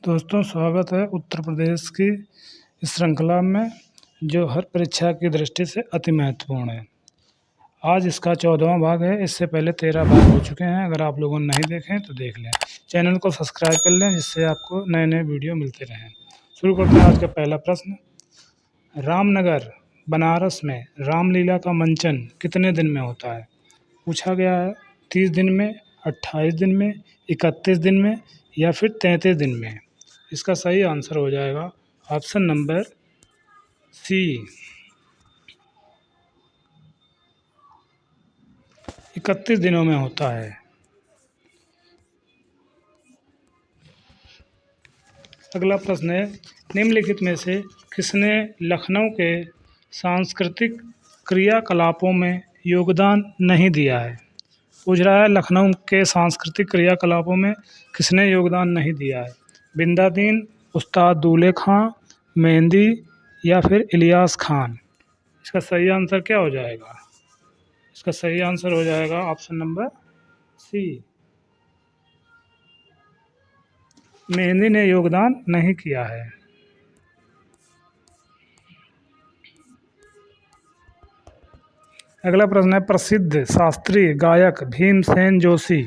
दोस्तों, स्वागत है उत्तर प्रदेश की इस श्रृंखला में जो हर परीक्षा की दृष्टि से अति महत्वपूर्ण है। आज इसका 14वां भाग है। इससे पहले 13 भाग हो चुके हैं। अगर आप लोगों ने नहीं देखे तो देख लें। चैनल को सब्सक्राइब कर लें जिससे आपको नए नए वीडियो मिलते रहें। शुरू करते हैं आज का पहला प्रश्न। रामनगर बनारस में रामलीला का मंचन कितने दिन में होता है? पूछा गया है 30 दिन में, 28 दिन में, 31 दिन में या फिर 33 दिन में। इसका सही आंसर हो जाएगा ऑप्शन नंबर सी, 31 दिनों में होता है। अगला प्रश्न है, निम्नलिखित में से किसने लखनऊ के सांस्कृतिक क्रियाकलापों में योगदान नहीं दिया है? पूछ रहा है लखनऊ के सांस्कृतिक क्रियाकलापों में किसने योगदान नहीं दिया है? बिंदादीन, उस्ताद दूल्हे खां, मेहंदी या फिर इलियास खान। इसका सही आंसर क्या हो जाएगा? इसका सही आंसर हो जाएगा ऑप्शन नंबर सी, मेहंदी ने योगदान नहीं किया है। अगला प्रश्न है, प्रसिद्ध शास्त्रीय गायक भीमसेन जोशी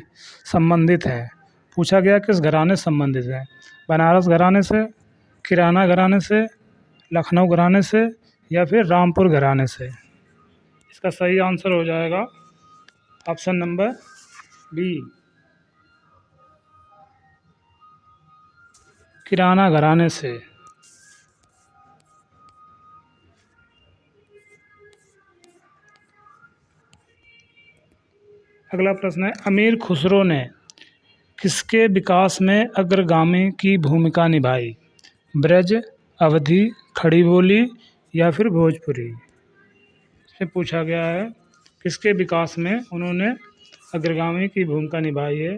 संबंधित हैं। पूछा गया किस घराने से संबंधित है? बनारस घराने से, किराना घराने से, लखनऊ घराने से या फिर रामपुर घराने से। इसका सही आंसर हो जाएगा ऑप्शन नंबर बी, किराना घराने से। अगला प्रश्न है, अमीर खुसरो ने किसके विकास में अग्रगामी की भूमिका निभाई? ब्रज, अवधी, खड़ी बोली या फिर भोजपुरी। इसमें पूछा गया है किसके विकास में उन्होंने अग्रगामी की भूमिका निभाई है।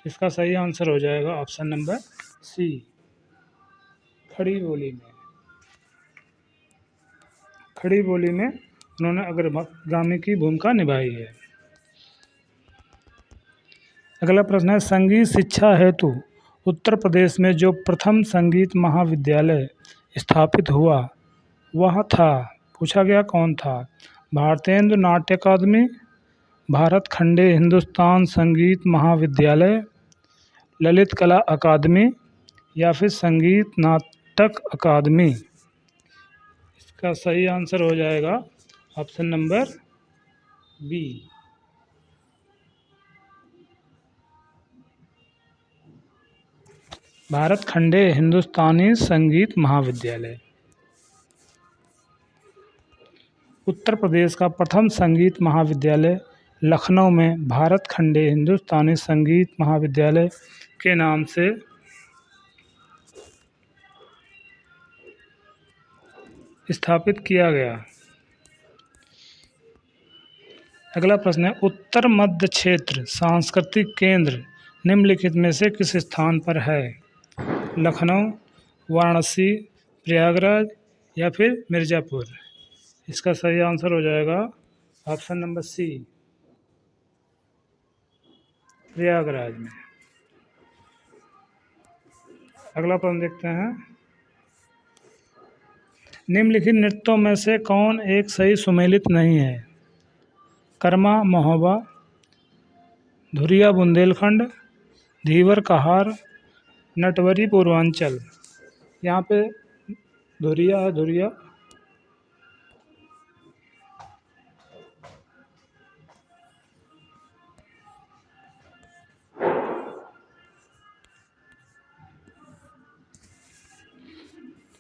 इसका सही आंसर हो जाएगा ऑप्शन नंबर सी, खड़ी बोली में। खड़ी बोली में उन्होंने अग्रगामी की भूमिका निभाई है। अगला प्रश्न है, संगीत शिक्षा हेतु उत्तर प्रदेश में जो प्रथम संगीत महाविद्यालय स्थापित हुआ वह था? पूछा गया कौन था? भारतेंदु नाट्य अकादमी, भारत खंडे हिंदुस्तान संगीत महाविद्यालय, ललित कला अकादमी या फिर संगीत नाटक अकादमी। इसका सही आंसर हो जाएगा ऑप्शन नंबर बी, भारत खंडे हिंदुस्तानी संगीत महाविद्यालय। उत्तर प्रदेश का प्रथम संगीत महाविद्यालय लखनऊ में भारत खंडे हिंदुस्तानी संगीत महाविद्यालय के नाम से स्थापित किया गया। अगला प्रश्न है, उत्तर मध्य क्षेत्र सांस्कृतिक केंद्र निम्नलिखित में से किस स्थान पर है? लखनऊ, वाराणसी, प्रयागराज या फिर मिर्ज़ापुर। इसका सही आंसर हो जाएगा ऑप्शन नंबर सी, प्रयागराज में। अगला प्रश्न देखते हैं, निम्नलिखित नृत्यों में से कौन एक सही सुमेलित नहीं है? कर्मा महोबा, धुरिया बुंदेलखंड, धीवर कहार, नटवरी पूर्वांचल। यहाँ पे धुरिया है, धुरिया।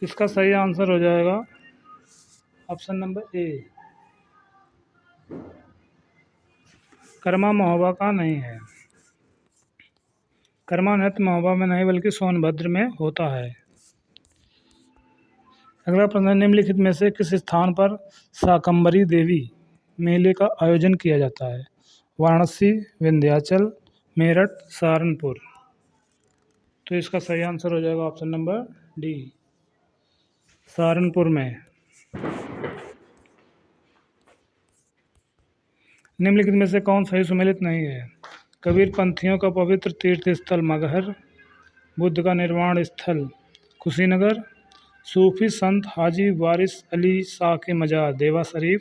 इसका सही आंसर हो जाएगा option number A, Karma Mahoba का नहीं है। कर्मा नृत्य महोबा में नहीं बल्कि सोनभद्र में होता है। अगला प्रश्न, निम्नलिखित में से किस स्थान पर शाकंभरी देवी मेले का आयोजन किया जाता है? वाराणसी, विंध्याचल, मेरठ, सहारनपुर। तो इसका सही आंसर हो जाएगा ऑप्शन नंबर डी, सहारनपुर में। निम्नलिखित में से कौन सही सुमेलित नहीं है? कबीर पंथियों का पवित्र तीर्थ स्थल मगहर, बुद्ध का निर्वाण स्थल कुशीनगर, सूफी संत हाजी वारिस अली शाह की मजार देवा शरीफ,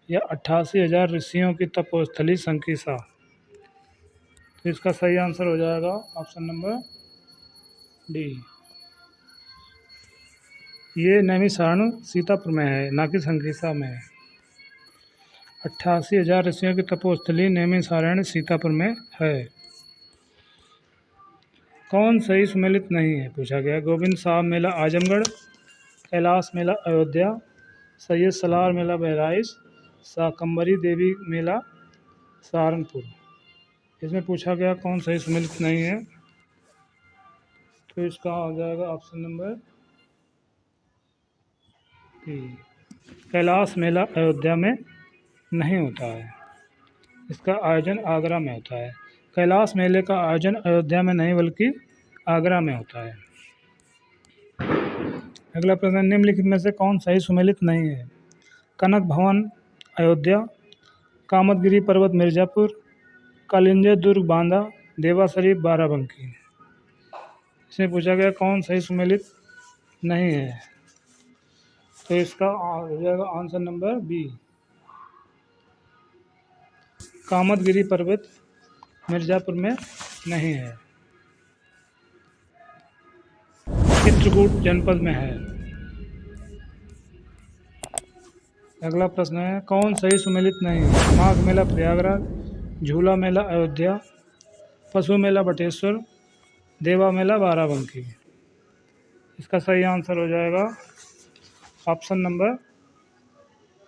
या 88,000 ऋषियों की तपोस्थली संकीसा। तो इसका सही आंसर हो जाएगा ऑप्शन नंबर डी। ये नैमिषारण्य सीतापुर में है, ना कि संकीसा में है। 88,000 ऋषियों की तपोस्थली नैमिषारण्य सीतापुर में है। कौन सही सुमेलित नहीं है पूछा गया। गोविंद साहब मेला आजमगढ़, कैलाश मेला अयोध्या, सैयद सलार मेला बहराइच, शाकंभरी देवी मेला सहारनपुर। इसमें पूछा गया कौन सही सुमेलित नहीं है, तो इसका हो जाएगा ऑप्शन नंबर बी। कैलाश मेला अयोध्या में नहीं होता है, इसका आयोजन आगरा में होता है। कैलाश मेले का आयोजन अयोध्या में नहीं बल्कि आगरा में होता है। अगला प्रश्न, निम्नलिखित में से कौन सही सुमेलित नहीं है। कनक भवन अयोध्या, कामतगिरी पर्वत मिर्ज़ापुर, कालिंदी दुर्ग बांदा, देवा शरीफ बाराबंकी। इसमें पूछा गया कौन सही सुमेलित नहीं है, तो इसका हो जाएगा आंसर नंबर बी। कामतगिरी पर्वत मिर्ज़ापुर में नहीं है, चित्रकूट जनपद में है। अगला प्रश्न है, कौन सही सुमेलित नहीं है। माघ मेला प्रयागराज, झूला मेला अयोध्या, पशु मेला बटेश्वर, देवा मेला बाराबंकी। इसका सही आंसर हो जाएगा ऑप्शन नंबर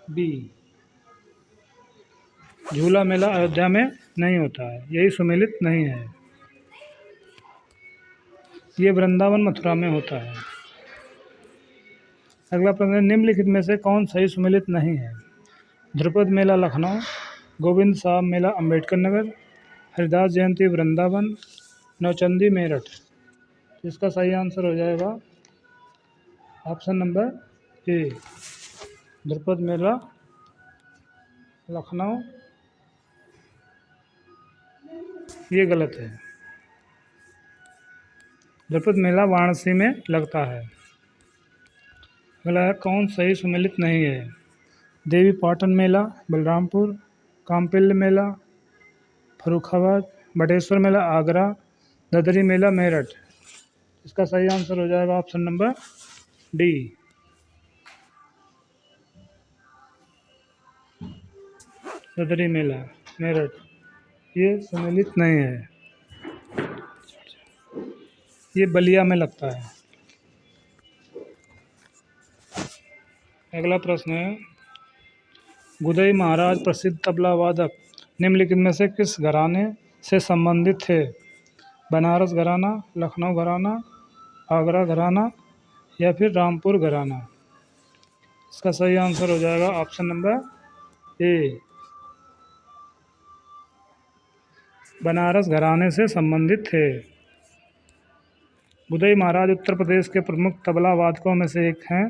बी। झूला मेला अयोध्या में नहीं होता है, यही सुमेलित नहीं है। ये वृंदावन मथुरा में होता है। अगला प्रश्न, निम्नलिखित में से कौन सही सुमेलित नहीं है। ध्रुपद मेला लखनऊ, गोविंद साहब मेला अम्बेडकर नगर, हरिदास जयंती वृंदावन, नौचंदी मेरठ। इसका सही आंसर हो जाएगा ऑप्शन नंबर ए। ध्रुपद मेला लखनऊ, ये गलत है। ध्रुपद मेला वाराणसी में लगता है। अगला है, कौन सही सुमेलित नहीं है। देवी पाटन मेला बलरामपुर, कामपिल्य मेला फर्रुखाबाद, बटेश्वर मेला आगरा, ददरी मेला मेरठ। इसका सही आंसर हो जाएगा ऑप्शन नंबर डी। ददरी मेला मेरठ, ये सुमेलित नहीं है, ये बलिया में लगता है। अगला प्रश्न है, गुदई महाराज प्रसिद्ध तबला वादक निम्नलिखित में से किस घराने से संबंधित थे। बनारस घराना, लखनऊ घराना, आगरा घराना, या फिर रामपुर घराना। इसका सही आंसर हो जाएगा ऑप्शन नंबर ए। बनारस घराने से संबंधित थे। गुदई महाराज उत्तर प्रदेश के प्रमुख तबला वादकों में से एक हैं।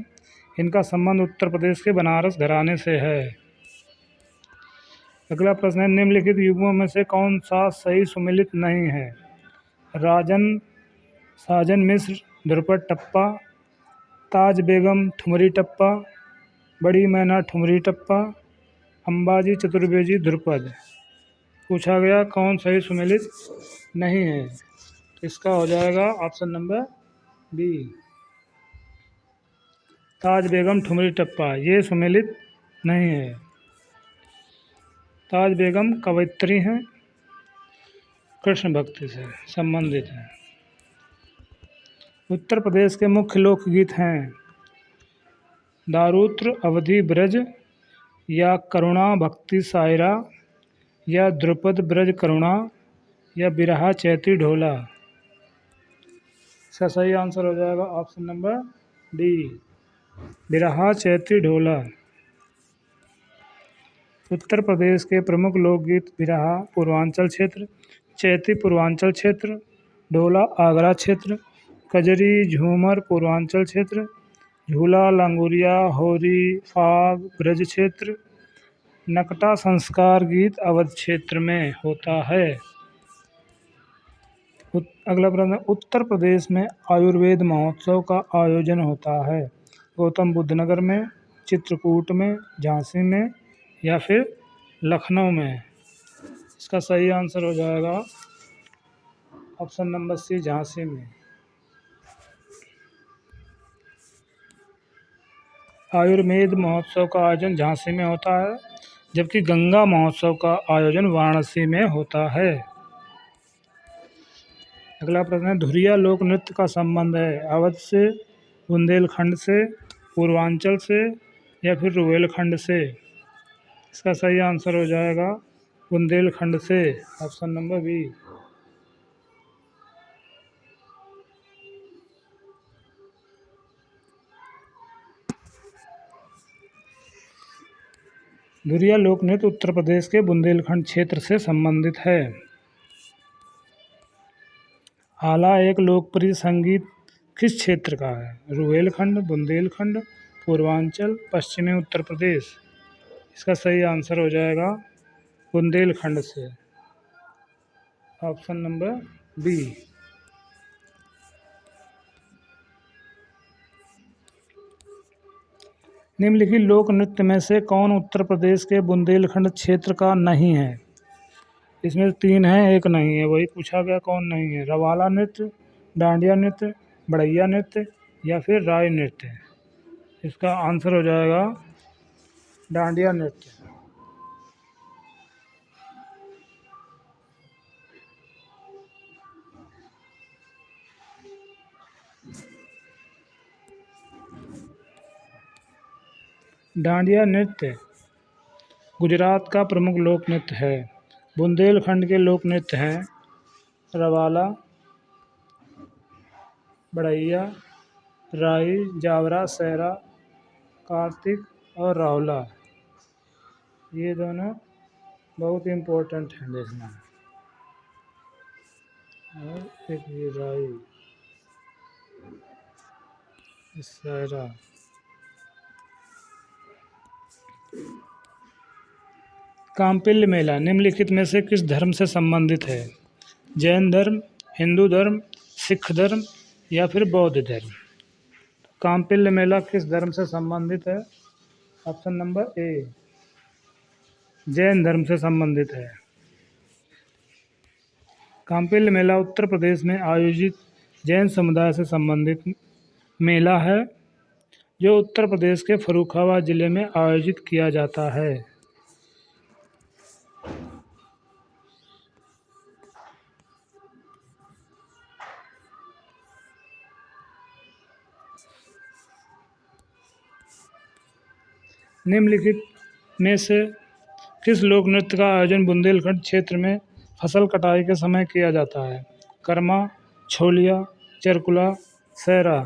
इनका संबंध उत्तर प्रदेश के बनारस घराने से है। अगला प्रश्न है, निम्नलिखित युग्मों में से कौन सा सही सुमेलित नहीं है। राजन साजन मिश्र ध्रुपद टप्पा, ताज बेगम ठुमरी टप्पा, बड़ी मैना ठुमरी टप्पा, अंबाजी चतुर्वेदी ध्रुपद। पूछा गया कौन सही सुमेलित नहीं है, इसका हो जाएगा ऑप्शन नंबर बी। ताज बेगम ठुमरी टप्पा, ये सुमेलित नहीं है। ताज बेगम कवयित्री हैं, कृष्ण भक्ति से संबंधित हैं। उत्तर प्रदेश के मुख्य लोकगीत हैं दारूत्र अवधि ब्रज, या करुणा भक्ति सायरा, या ध्रुपद ब्रज करुणा, या बिरहा चैती ढोला। इसका सही आंसर हो जाएगा ऑप्शन नंबर डी, बिरहा चैती ढोला। उत्तर प्रदेश के प्रमुख लोकगीत बिरहा पूर्वांचल क्षेत्र, चैती पूर्वांचल क्षेत्र, ढोला आगरा क्षेत्र, कजरी झूमर पूर्वांचल क्षेत्र, झूला लांगुरिया होरी फाग ब्रज क्षेत्र, नकटा संस्कार गीत अवध क्षेत्र में होता है। अगला प्रश्न, उत्तर प्रदेश में आयुर्वेद महोत्सव का आयोजन होता है गौतम बुद्ध नगर में, चित्रकूट में, झांसी में या फिर लखनऊ में। इसका सही आंसर हो जाएगा ऑप्शन नंबर सी, झांसी में। आयुर्वेद महोत्सव का आयोजन झांसी में होता है, जबकि गंगा महोत्सव का आयोजन वाराणसी में होता है। अगला प्रश्न है, धुरिया लोक नृत्य का संबंध है अवध से, बुंदेलखंड से, पूर्वांचल से या फिर रुहेलखंड से। इसका सही आंसर हो जाएगा बुंदेलखंड से, ऑप्शन नंबर बी। धुरिया लोक नृत्य उत्तर प्रदेश के बुंदेलखंड क्षेत्र से संबंधित है। आला एक लोकप्रिय संगीत किस क्षेत्र का है? रुहेलखंड, बुंदेलखंड, पूर्वांचल, पश्चिमी उत्तर प्रदेश। इसका सही आंसर हो जाएगा बुंदेलखंड से, ऑप्शन नंबर बी। निम्नलिखित लोक नृत्य में से कौन उत्तर प्रदेश के बुंदेलखंड क्षेत्र का नहीं है? इसमें 3 है, एक नहीं है, वही पूछा गया कौन नहीं है। रवाला नृत्य, डांडिया नृत्य, बढ़ैया नृत्य या फिर राय नृत्य। इसका आंसर हो जाएगा डांडिया नृत्य। डांडिया नृत्य गुजरात का प्रमुख लोक नृत्य है। बुंदेलखंड के लोक नृत्य हैं रवाला, बढ़ैया, राई, जावरा, सहरा, कार्तिक और रावला। ये दोनों बहुत इम्पोर्टेंट हैं देखना। और एक ये राई, सहरा। कांपिल्य मेला निम्नलिखित में से किस धर्म से संबंधित है? जैन धर्म, हिंदू धर्म, सिख धर्म या फिर बौद्ध धर्म। कांपिल्य मेला किस धर्म से संबंधित है? ऑप्शन नंबर ए, जैन धर्म से संबंधित है। कांपिल्य मेला उत्तर प्रदेश में आयोजित जैन समुदाय से संबंधित मेला है, जो उत्तर प्रदेश के फर्रुखाबाद जिले में आयोजित किया जाता है। निम्नलिखित में से किस लोक नृत्य का आयोजन बुंदेलखंड क्षेत्र में फसल कटाई के समय किया जाता है? कर्मा, छोलिया, चरकुला, सहरा।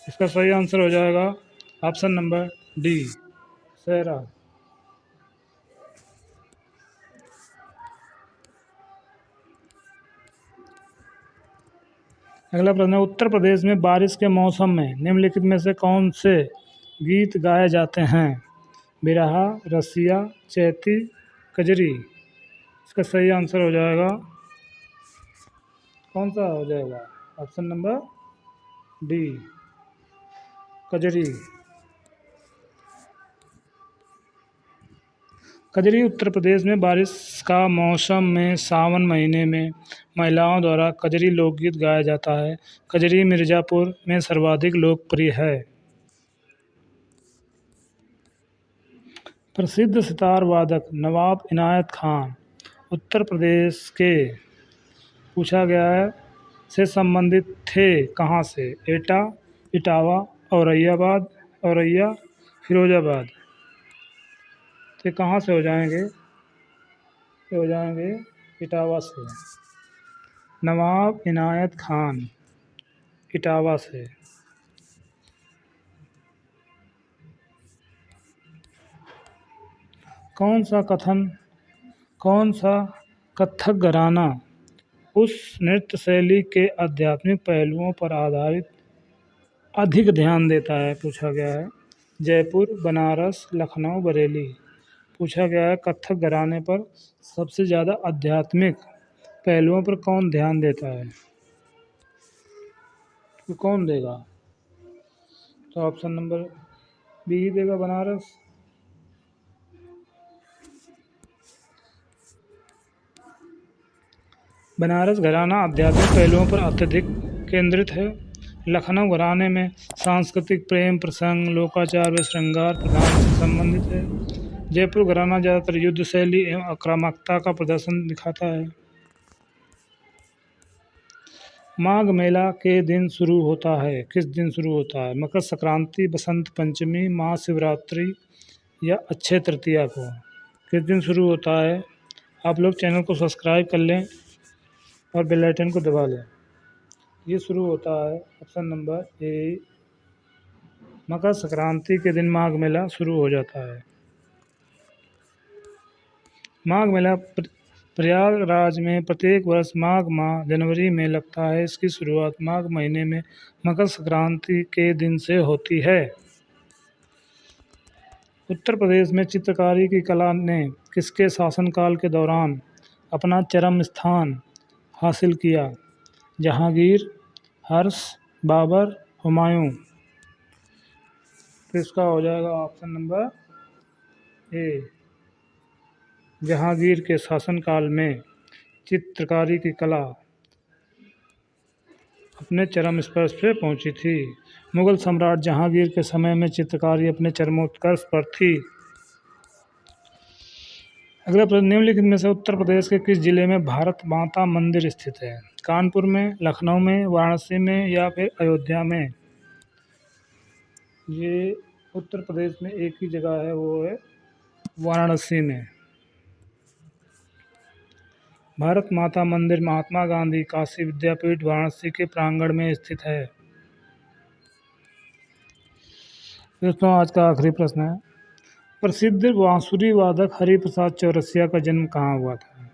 इसका सही आंसर हो जाएगा ऑप्शन नंबर डी, सहरा। अगला प्रश्न है, उत्तर प्रदेश में बारिश के मौसम में निम्नलिखित में से कौन से गीत गाए जाते हैं? बिरहा, रसिया, चैती, कजरी। इसका सही आंसर हो जाएगा कौन सा हो जाएगा? Option number D, Kajari. Kajari Uttar Pradesh में बारिश का मौसम में सावन महीने में महिलाओं द्वारा कजरी लोकगीत गाया जाता है। कजरी मिर्ज़ापुर में सर्वाधिक लोकप्रिय है। प्रसिद्ध सितार वादक नवाब इनायत खान उत्तर प्रदेश के पूछा गया है से संबंधित थे कहाँ से? एटा, इटावा, औरैयाबाद, औरैया, फिरोजाबाद। तो कहाँ से हो जाएंगे? ये हो जाएंगे इटावा से। नवाब इनायत खान इटावा से। कौन सा कथक घराना उस नृत्य शैली के आध्यात्मिक पहलुओं पर आधारित अधिक ध्यान देता है? पूछा गया है। जयपुर, बनारस, लखनऊ, बरेली। पूछा गया है कथक घराने पर सबसे ज़्यादा आध्यात्मिक पहलुओं पर कौन ध्यान देता है? तो कौन देगा? तो ऑप्शन नंबर बी ही देगा, बनारस। बनारस घराना आध्यात्मिक पहलुओं पर अत्यधिक केंद्रित है। लखनऊ घराने में सांस्कृतिक प्रेम प्रसंग, लोकाचार व श्रृंगार प्रधान से संबंधित है। जयपुर घराना ज़्यादातर युद्ध शैली एवं आक्रामकता का प्रदर्शन दिखाता है। माघ मेला के दिन शुरू होता है, किस दिन शुरू होता है? मकर संक्रांति, बसंत पंचमी, महाशिवरात्रि या अक्षय तृतीया को? किस दिन शुरू होता है? आप लोग चैनल को सब्सक्राइब कर लें और बेल आइकन को दबा लें। ये शुरू होता है option number A, Makar Sankranti के दिन माघ मेला शुरू हो जाता है। माघ मेला प्रयागराज में प्रत्येक वर्ष माघ माह जनवरी में लगता है। इसकी शुरुआत माघ महीने में मकर संक्रांति के दिन से होती है। उत्तर प्रदेश में चित्रकारी की कला ने किसके शासनकाल के दौरान अपना चरम स्थान हासिल किया? जहांगीर, हर्ष, बाबर, हुमायूं? तो इसका हो जाएगा ऑप्शन नंबर ए, जहांगीर के शासनकाल में चित्रकारी की कला अपने चरम स्पर्श पे पहुंची थी। मुगल सम्राट जहांगीर के समय में चित्रकारी अपने चरमोत्कर्ष पर थी। अगला प्रश्न, निम्नलिखित में से उत्तर प्रदेश के किस जिले में भारत माता मंदिर स्थित है? कानपुर में, लखनऊ में, वाराणसी में या फिर अयोध्या में? ये उत्तर प्रदेश में एक ही जगह है, वो है वाराणसी में। भारत माता मंदिर महात्मा गांधी काशी विद्यापीठ वाराणसी के प्रांगण में स्थित है। दोस्तों आज का आखिरी प्रश्न है, प्रसिद्ध बांसुरी वादक हरिप्रसाद चौरसिया का जन्म कहाँ हुआ था?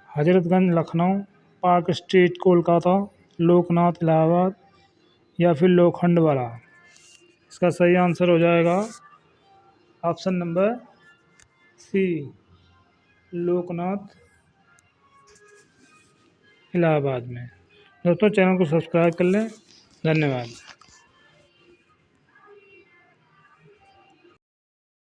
हजरतगंज लखनऊ, पार्क स्ट्रीट कोलकाता, लोकनाथ इलाहाबाद या फिर लोखंडवाला? इसका सही आंसर हो जाएगा option number C, Loknath Allahabad में। दोस्तों चैनल को सब्सक्राइब कर लें। धन्यवाद।